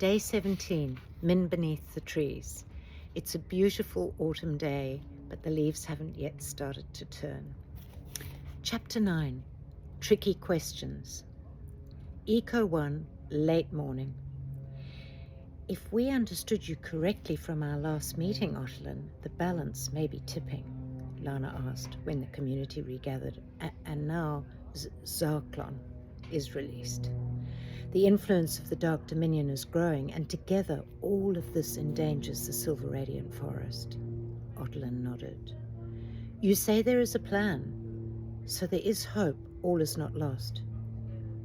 Day 17, Min beneath the trees. It's a beautiful autumn day, but the leaves haven't yet started to turn. Chapter 9, Tricky Questions. Eco 1, late morning. If we understood you correctly from our last meeting, Ottolen, the balance may be tipping, Lana asked when the community regathered, and now Zarklon is released. The influence of the Dark Dominion is growing, and together all of this endangers the Silver Radiant Forest. Ottolen nodded. You say there is a plan, so there is hope. All is not lost.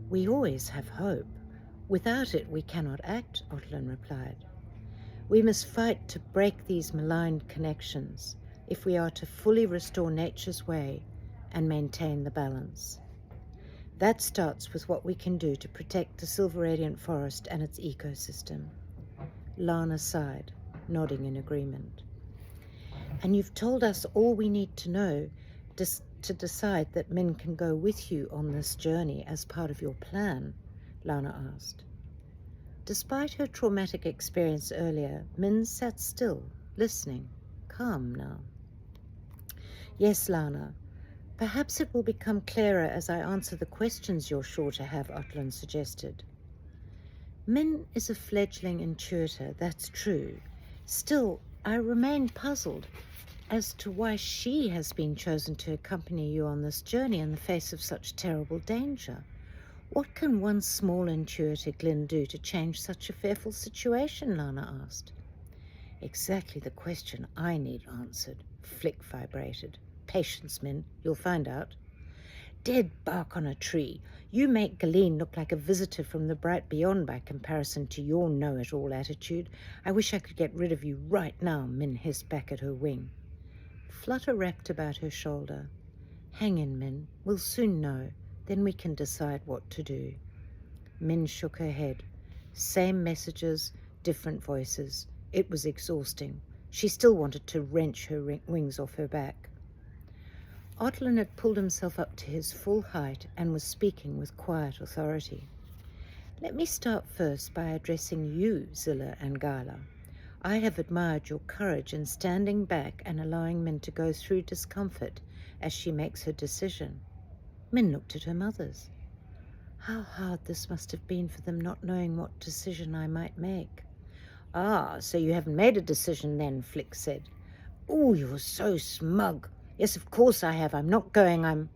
We always have hope. Without it we cannot act, Ottolen replied. We must fight to break these maligned connections if we are to fully restore nature's way and maintain the balance. That starts with what we can do to protect the Silver Radiant Forest and its ecosystem. Lana sighed, nodding in agreement. And you've told us all we need to know to decide that Min can go with you on this journey as part of your plan, Lana asked. Despite her traumatic experience earlier, Min sat still, listening, calm now. Yes, Lana. Perhaps it will become clearer as I answer the questions you're sure to have, Ottolen suggested. Min is a fledgling intuitor, that's true. Still, I remain puzzled as to why she has been chosen to accompany you on this journey in the face of such terrible danger. What can one small intuitor Glyn do to change such a fearful situation, Lana asked. Exactly the question I need answered, Flick vibrated. Patience, Min, you'll find out. Dead bark on a tree. You make Galeen look like a visitor from the bright beyond by comparison to your know-it-all attitude. I wish I could get rid of you right now, Min hissed back at her wing. Flutter wrapped about her shoulder. Hang in, Min. We'll soon know. Then we can decide what to do. Min shook her head. Same messages, different voices. It was exhausting. She still wanted to wrench her wings off her back. Ottolen had pulled himself up to his full height and was speaking with quiet authority. Let me start first by addressing you, Zilla and Gala. I have admired your courage in standing back and allowing Min to go through discomfort as she makes her decision. Min looked at her mothers. How hard this must have been for them, not knowing what decision I might make. Ah, so you haven't made a decision then, Flick said. Oh, you're so smug. Yes, of course I have. I'm not going,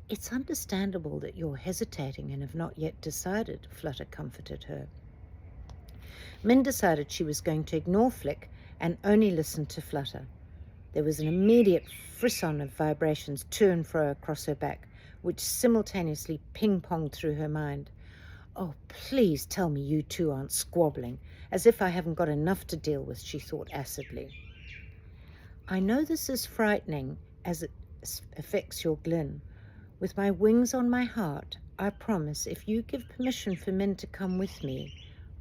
It's understandable that you're hesitating and have not yet decided, Flutter comforted her. Min decided she was going to ignore Flick and only listen to Flutter. There was an immediate frisson of vibrations to and fro across her back, which simultaneously ping-ponged through her mind. Oh, please tell me you two aren't squabbling, as if I haven't got enough to deal with, she thought acidly. I know this is frightening as it affects your Glyn. With my wings on my heart, I promise if you give permission for Min to come with me,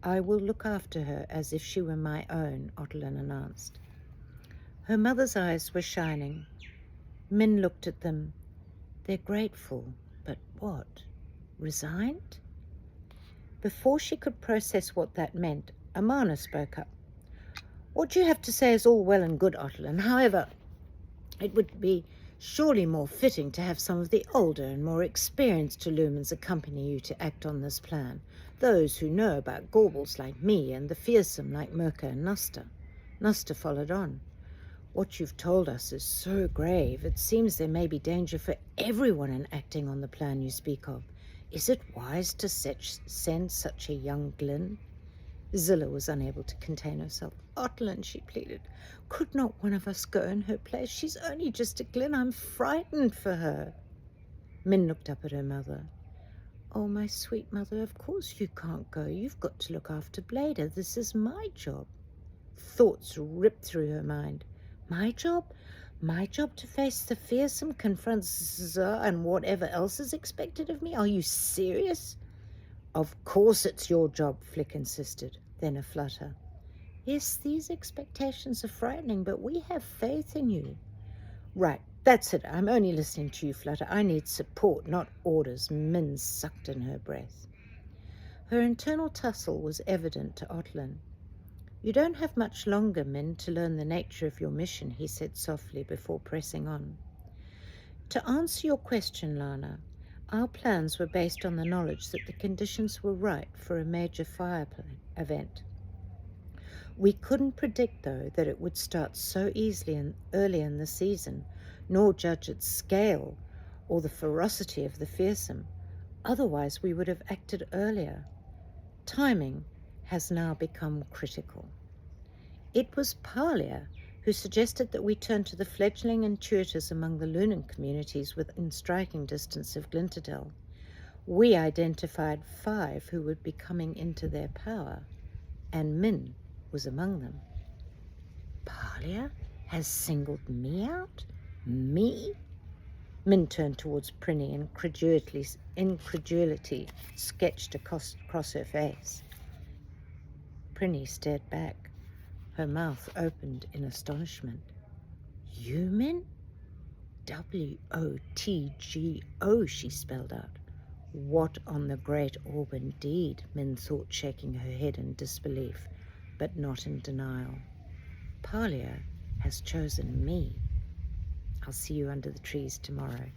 I will look after her as if she were my own, Ottolen announced. Her mother's eyes were shining. Min looked at them. They're grateful, but what? Resigned? Before she could process what that meant, Amana spoke up. What you have to say is all well and good, Ottolen. However, it would be surely more fitting to have some of the older and more experienced Illumins accompany you to act on this plan, those who know about Gaubles like me and the fearsome like Merca and Nuster. Nuster followed on. What you've told us is so grave, it seems there may be danger for everyone in acting on the plan you speak of. Is it wise to send such a young Glyn? Zilla was unable to contain herself. Ottolen, she pleaded, could not one of us go in her place? She's only just a Glyn. I'm frightened for her. Min looked up at her mother. Oh, my sweet mother, of course you can't go. You've got to look after Blader. This is my job. Thoughts ripped through her mind. My job? My job to face the fearsome, confront Zah and whatever else is expected of me? Are you serious? Of course it's your job, Flick insisted, then a flutter. Yes, these expectations are frightening, but we have faith in you. Right, that's it. I'm only listening to you, Flutter. I need support, not orders. Min sucked in her breath. Her internal tussle was evident to Otlin. "You don't have much longer, Min, to learn the nature of your mission," he said softly before pressing on. "To answer your question, Lana, our plans were based on the knowledge that the conditions were right for a major fire event. We couldn't predict, though, that it would start so easily and early in the season, nor judge its scale or the ferocity of the fearsome. Otherwise, we would have acted earlier. Timing has now become critical." It was Parlia who suggested that we turn to the fledgling intuitors among the Lunan communities within striking distance of Glinterdell. We identified 5 who would be coming into their power, and Min was among them. "Parlia has singled me out? Me?" Min turned towards Prinny, and incredulity sketched across her face. Prinny stared back, her mouth opened in astonishment. "You, Min?" "WOTGO, she spelled out. "What on the great orb indeed," Min thought, shaking her head in disbelief, but not in denial. "Parlia has chosen me. I'll see you under the trees tomorrow."